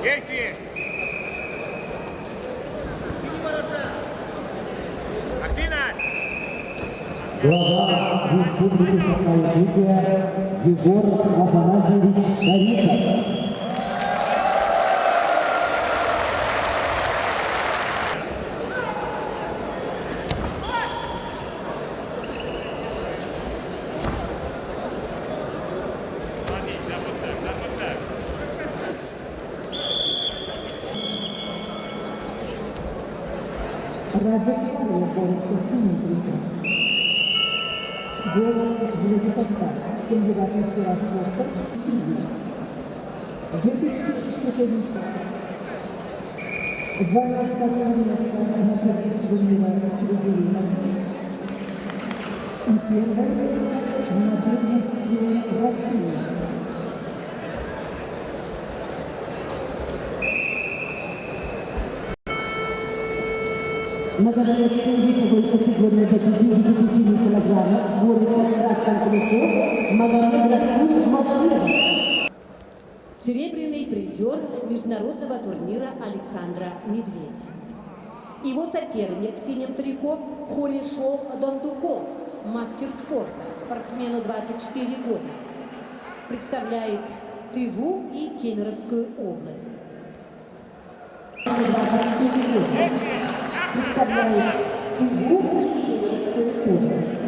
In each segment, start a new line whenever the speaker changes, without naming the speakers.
Действие! Активно!
Глава Республики Саха-Якутия Егор Афанасьевич Старицын.
Радикально борется с симметрикой. Голод Владикавказ, кандидат мастера спорта, Киев. 2014. Занял второе место на первенстве мира среди мужчин. И первое место на первенстве России. На конкуренции весовой категории до 57 килограммов борется в красном трико Магомед Расул Мавлидов.
Серебряный призер международного турнира Александра Медведь. Его соперник в синем трико Хоришол Дондукол, мастер спорта, спортсмену 24 года. Представляет Тыву и Кемеровскую область. 24 года. Представляет Тыву и Кемеровскую область.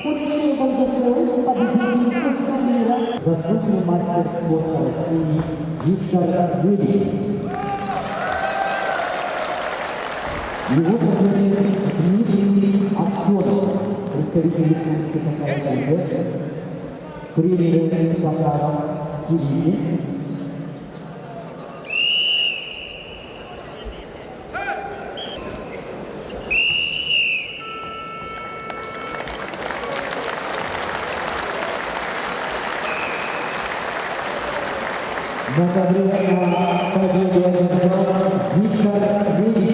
Хоришол Дондукол, победитель турнира.
Заслуженный мастер спорта России Виктор Великий. Его соперник Дмитрий Аксенов, представитель Республики Саха-Якутия, тренер Сахаров Кирилл. На ковре победу одержал Виктор Великий.